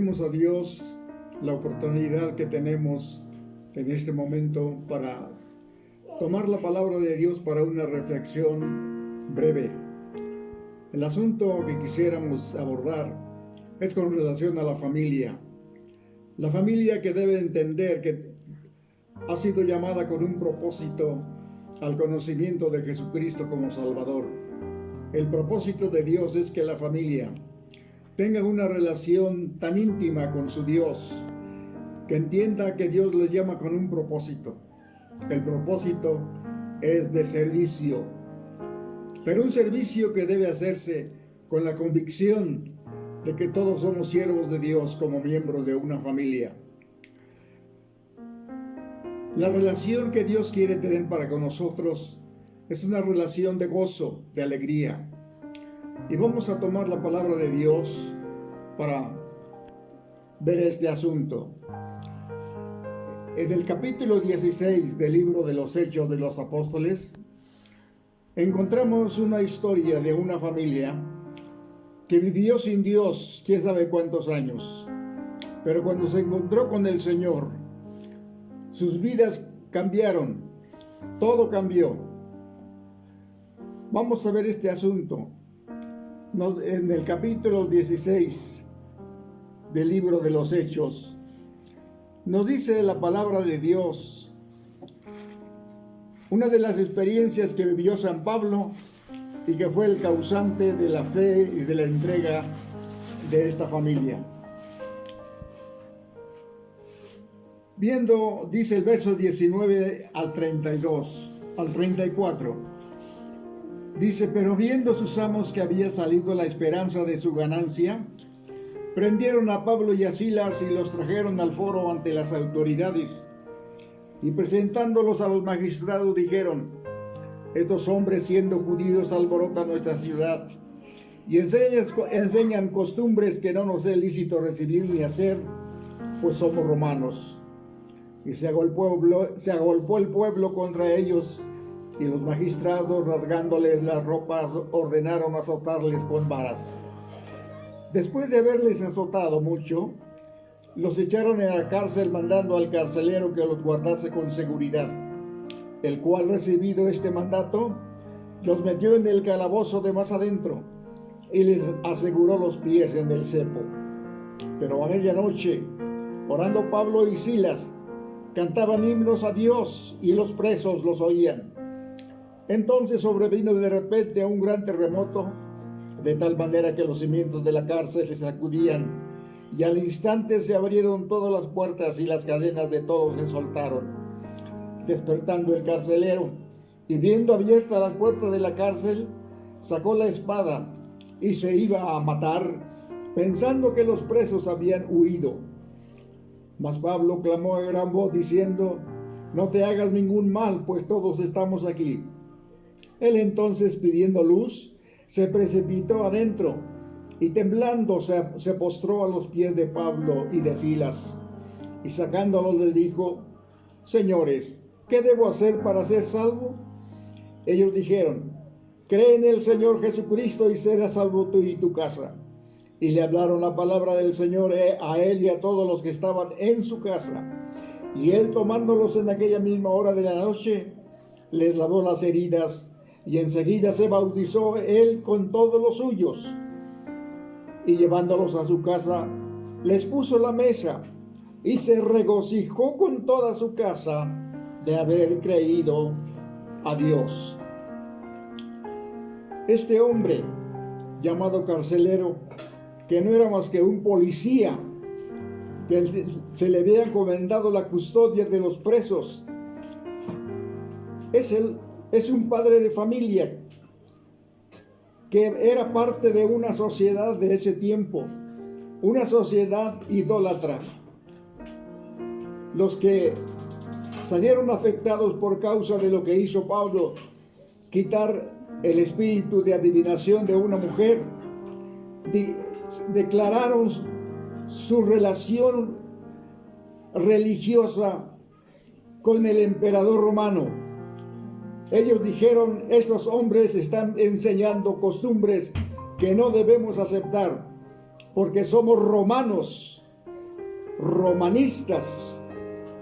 Agradecemos a Dios la oportunidad que tenemos en este momento para tomar la palabra de Dios para una reflexión breve. El asunto que quisiéramos abordar es con relación a la familia. La familia que debe entender que ha sido llamada con un propósito al conocimiento de Jesucristo como Salvador. El propósito de Dios es que la familia tenga una relación tan íntima con su Dios, que entienda que Dios los llama con un propósito. El propósito es de servicio, pero un servicio que debe hacerse con la convicción de que todos somos siervos de Dios como miembros de una familia. La relación que Dios quiere tener para con nosotros es una relación de gozo, de alegría. Y vamos a tomar la palabra de Dios para ver este asunto. En el capítulo 16 del libro de los Hechos de los Apóstoles, encontramos una historia de una familia que vivió sin Dios quién sabe cuántos años, pero cuando se encontró con el Señor, sus vidas cambiaron, todo cambió. Vamos a ver este asunto en el capítulo 16 del libro de los Hechos. Nos dice la palabra de Dios una de las experiencias que vivió San Pablo y que fue el causante de la fe y de la entrega de esta familia. Viendo, dice el verso 19 al 34, dice: pero viendo sus amos que había salido la esperanza de su ganancia, prendieron a Pablo y a Silas y los trajeron al foro ante las autoridades, y presentándolos a los magistrados dijeron: estos hombres, siendo judíos, alborotan nuestra ciudad y enseñan costumbres que no nos es lícito recibir ni hacer, pues somos romanos. Y se agolpó el pueblo contra ellos, y los magistrados, rasgándoles las ropas, ordenaron azotarles con varas. Después de haberles azotado mucho, los echaron en la cárcel, mandando al carcelero que los guardase con seguridad, el cual, recibido este mandato, los metió en el calabozo de más adentro y les aseguró los pies en el cepo. Pero a medianoche, orando Pablo y Silas, cantaban himnos a Dios, y los presos los oían. Entonces sobrevino de repente un gran terremoto, de tal manera que los cimientos de la cárcel se sacudían, y al instante se abrieron todas las puertas y las cadenas de todos se soltaron. Despertando el carcelero, y viendo abiertas las puertas de la cárcel, sacó la espada y se iba a matar, pensando que los presos habían huido. Mas Pablo clamó a gran voz diciendo: no te hagas ningún mal, pues todos estamos aquí. Él entonces, pidiendo luz, se precipitó adentro y temblando se postró a los pies de Pablo y de Silas, y sacándolos les dijo: señores, ¿qué debo hacer para ser salvo? Ellos dijeron: cree en el Señor Jesucristo y serás salvo tú y tu casa. Y le hablaron la palabra del Señor a él y a todos los que estaban en su casa. Y él, tomándolos en aquella misma hora de la noche, les lavó las heridas, y enseguida se bautizó él con todos los suyos. Y llevándolos a su casa, les puso la mesa, y se regocijó con toda su casa de haber creído a Dios. Este hombre, llamado carcelero, que no era más que un policía, que se le había encomendado la custodia de los presos, es un padre de familia que era parte de una sociedad de ese tiempo, una sociedad idólatra. Los que salieron afectados por causa de lo que hizo Pablo, quitar el espíritu de adivinación de una mujer, declararon su relación religiosa con el emperador romano. Ellos dijeron: estos hombres están enseñando costumbres que no debemos aceptar, porque somos romanos romanistas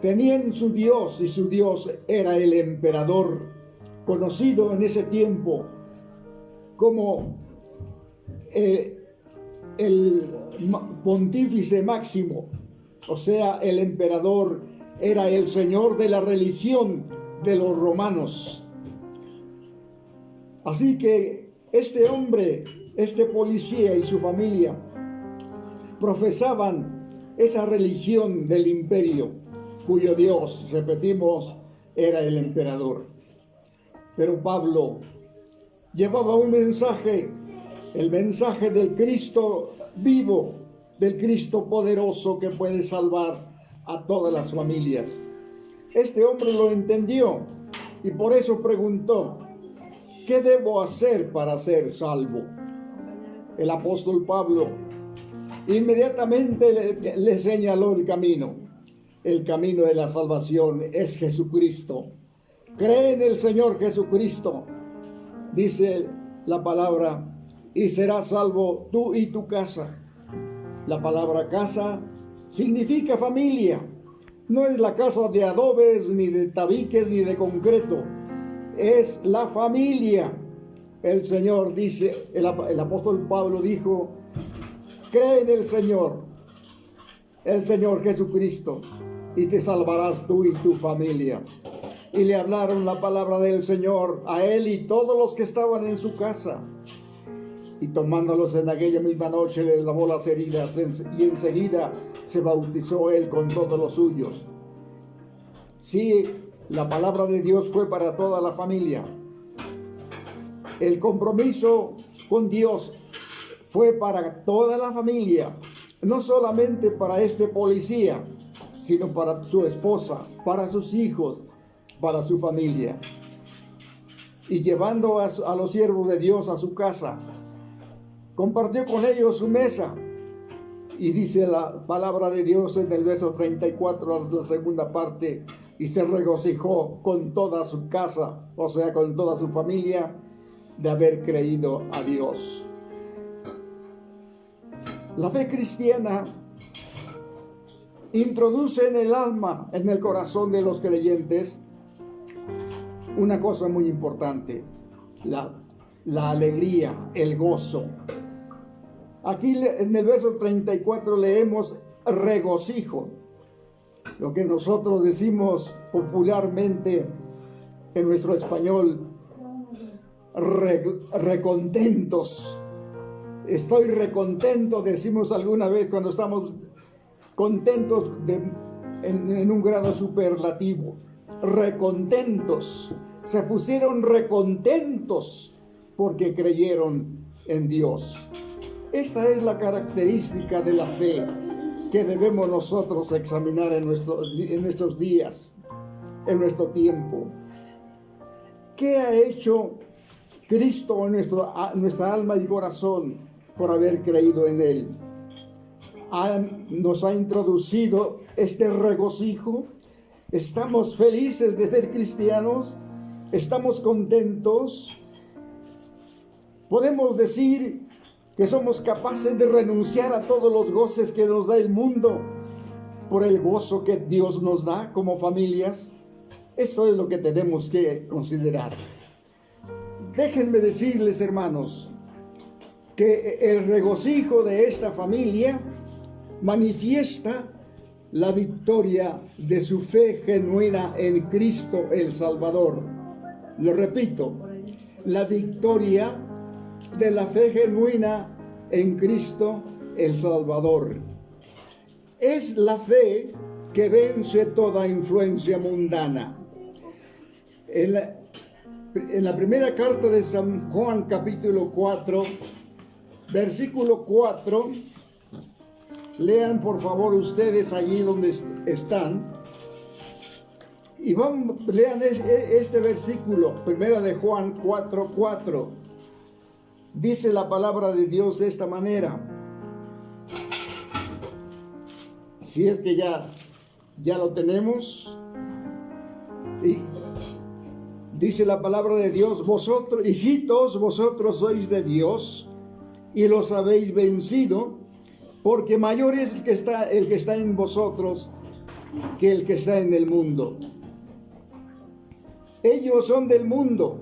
tenían su Dios, y su Dios era el emperador, conocido en ese tiempo como el pontífice máximo, o sea, el emperador era el señor de la religión de los romanos. Así que este hombre, este policía y su familia profesaban esa religión del imperio, cuyo Dios, repetimos, era el emperador. Pero Pablo llevaba un mensaje, el mensaje del Cristo vivo, del Cristo poderoso que puede salvar a todas las familias. Este hombre lo entendió y por eso preguntó: ¿qué debo hacer para ser salvo? El apóstol Pablo inmediatamente le señaló el camino. El camino de la salvación es Jesucristo. Cree en el Señor Jesucristo, dice la palabra, y serás salvo tú y tu casa. La palabra casa significa familia. No es la casa de adobes, ni de tabiques, ni de concreto. Es la familia. El Señor dice, el apóstol Pablo dijo: cree en el Señor Jesucristo, y te salvarás tú y tu familia. Y le hablaron la palabra del Señor a él y todos los que estaban en su casa. Y tomándolos en aquella misma noche, les lavó las heridas, y enseguida se bautizó él con todos los suyos. Sí, la palabra de Dios fue para toda la familia. El compromiso con Dios fue para toda la familia, no solamente para este policía, sino para su esposa, para sus hijos, para su familia. Y llevando a los siervos de Dios a su casa, compartió con ellos su mesa. Y dice la palabra de Dios en el verso 34, la segunda parte: y se regocijó con toda su casa, o sea, con toda su familia, de haber creído a Dios. La fe cristiana introduce en el alma, en el corazón de los creyentes, una cosa muy importante: la alegría, el gozo. Aquí en el verso 34 leemos regocijo, lo que nosotros decimos popularmente en nuestro español, recontentos. Estoy recontento, decimos alguna vez cuando estamos contentos en un grado superlativo. Recontentos, se pusieron recontentos porque creyeron en Dios. Esta es la característica de la fe que debemos nosotros examinar en nuestros días, en nuestro tiempo. ¿Qué ha hecho Cristo en nuestra alma y corazón por haber creído en Él? Nos ha introducido este regocijo. Estamos felices de ser cristianos, estamos contentos. Podemos decir que somos capaces de renunciar a todos los goces que nos da el mundo por el gozo que Dios nos da como familias. Esto es lo que tenemos que considerar. Déjenme decirles, hermanos, que el regocijo de esta familia manifiesta la victoria de su fe genuina en Cristo el Salvador. Lo repito, la victoria de la fe genuina en Cristo el Salvador. Es la fe que vence toda influencia mundana. En la primera carta de San Juan, capítulo 4, versículo 4, lean por favor ustedes allí donde están, y lean este versículo, primera de Juan 4:4. Dice la palabra de Dios de esta manera. Si es que ya lo tenemos. Y dice la palabra de Dios: vosotros, hijitos, vosotros sois de Dios y los habéis vencido, porque mayor es el que está en vosotros que el que está en el mundo. Ellos son del mundo,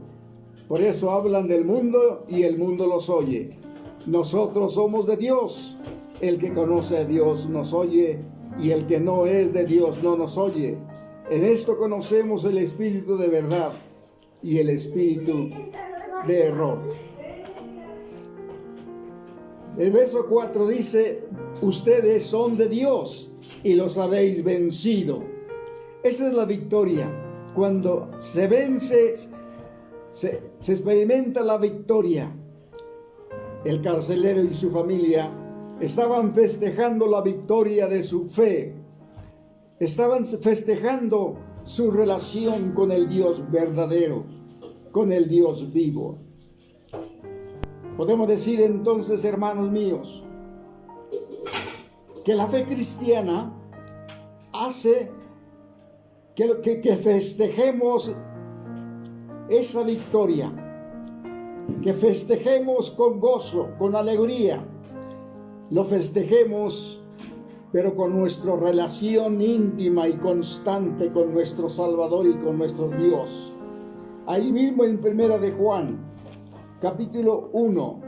por eso hablan del mundo y el mundo los oye. Nosotros somos de Dios. El que conoce a Dios nos oye, y el que no es de Dios no nos oye. En esto conocemos el espíritu de verdad y el espíritu de error. El verso 4 dice: ustedes son de Dios y los habéis vencido. Esta es la victoria. Cuando se vence, se experimenta la victoria. El carcelero y su familia estaban festejando la victoria de su fe. Estaban festejando su relación con el Dios verdadero, con el Dios vivo. Podemos decir entonces, hermanos míos, que la fe cristiana hace que festejemos esa victoria, que festejemos con gozo, con alegría. Lo festejemos, pero con nuestra relación íntima y constante con nuestro Salvador y con nuestro Dios. Ahí mismo en 1 de Juan, capítulo 1,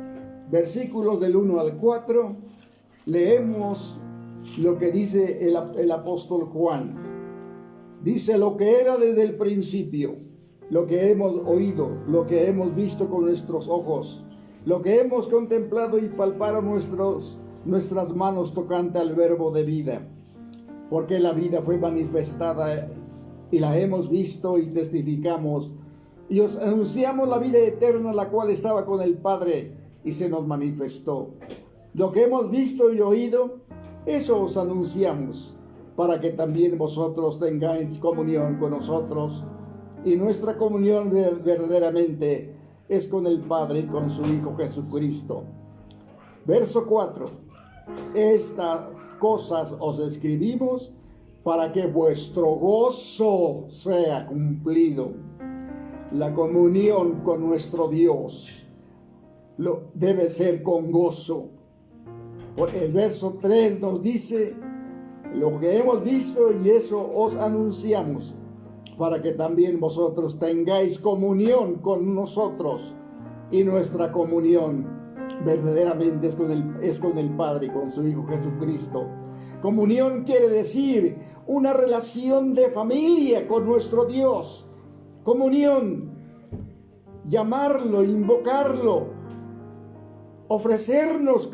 versículos del 1 al 4, leemos lo que dice el apóstol Juan. Dice: lo que era desde el principio, lo que hemos oído, lo que hemos visto con nuestros ojos, lo que hemos contemplado y palpado nuestras manos tocante al verbo de vida, porque la vida fue manifestada y la hemos visto y testificamos, y os anunciamos la vida eterna, la cual estaba con el Padre y se nos manifestó. Lo que hemos visto y oído, eso os anunciamos, para que también vosotros tengáis comunión con nosotros, y nuestra comunión verdaderamente es con el Padre y con su Hijo Jesucristo. Verso 4: estas cosas os escribimos para que vuestro gozo sea cumplido. La comunión con nuestro Dios debe ser con gozo. El verso 3 nos dice: lo que hemos visto y eso os anunciamos, para que también vosotros tengáis comunión con nosotros, y nuestra comunión verdaderamente es con el Padre y con su Hijo Jesucristo. Comunión quiere decir una relación de familia con nuestro Dios. Comunión, llamarlo, invocarlo, ofrecernos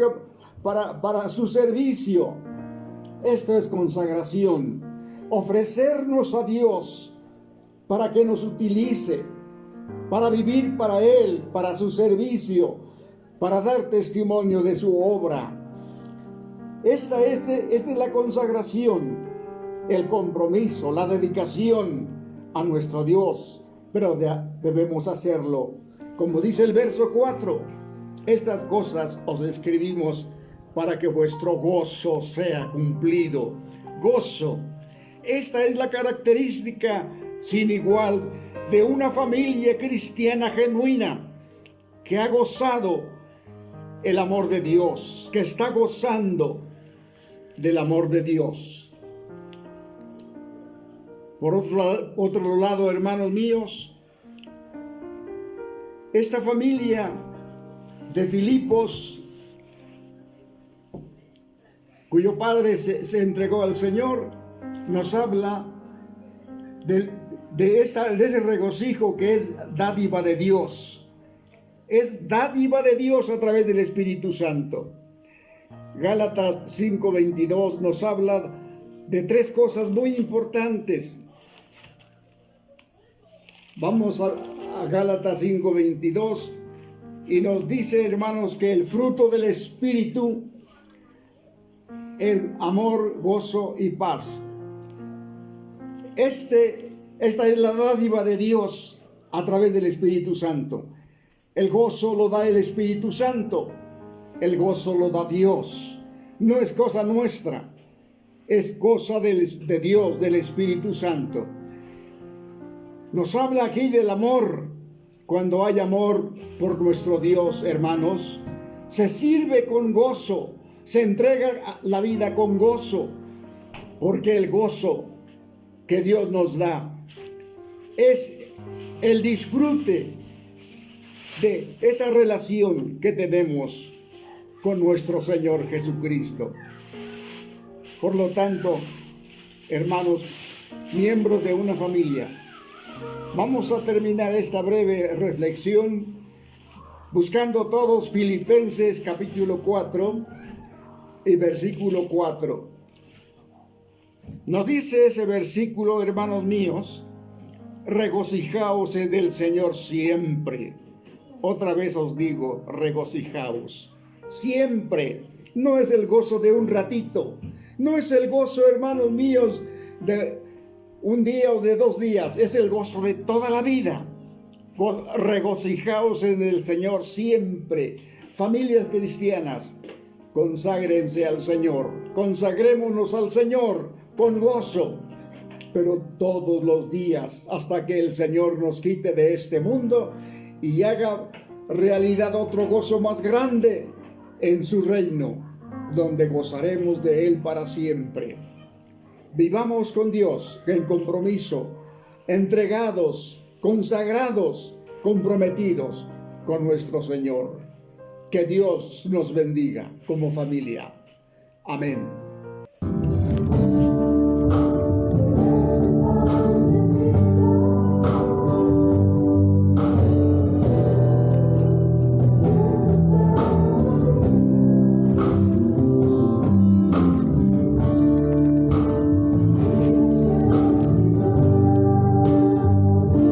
para su servicio. Esto es consagración. Ofrecernos a Dios para que nos utilice, para vivir para Él, para su servicio, para dar testimonio de su obra. Esta es la consagración, el compromiso, la dedicación a nuestro Dios. Pero debemos hacerlo, como dice el verso 4: estas cosas os escribimos para que vuestro gozo sea cumplido. Gozo. Esta es la característica sin igual de una familia cristiana genuina, que ha gozado el amor de Dios, que está gozando del amor de Dios. Por otro lado, hermanos míos, esta familia de Filipos, cuyo padre se entregó al Señor, nos habla de ese regocijo que es dádiva de Dios. Es dádiva de Dios a través del Espíritu Santo. Gálatas 5:22 nos habla de tres cosas muy importantes. Vamos a Gálatas 5:22 y nos dice, hermanos, que el fruto del Espíritu es amor, gozo y paz. Esta es la dádiva de Dios a través del Espíritu Santo. El gozo lo da el Espíritu Santo. El gozo lo da Dios. No es cosa nuestra. Es cosa de Dios, del Espíritu Santo. Nos habla aquí del amor. Cuando hay amor por nuestro Dios, hermanos, se sirve con gozo, se entrega la vida con gozo, porque el gozo que Dios nos da es el disfrute de esa relación que tenemos con nuestro Señor Jesucristo. Por lo tanto, hermanos, miembros de una familia, vamos a terminar esta breve reflexión buscando todos Filipenses capítulo 4 y versículo 4. Nos dice ese versículo, hermanos míos, regocijaos en el Señor siempre. Otra vez os digo, regocijaos siempre. No es el gozo de un ratito, no es el gozo, hermanos míos, de un día o de 2 días, es el gozo de toda la vida. Regocijaos en el Señor siempre. Familias cristianas, conságrense al Señor, consagrémonos al Señor con gozo, pero todos los días, hasta que el Señor nos quite de este mundo y haga realidad otro gozo más grande en su reino, donde gozaremos de Él para siempre. Vivamos con Dios en compromiso, entregados, consagrados, comprometidos con nuestro Señor. Que Dios nos bendiga como familia. Amén.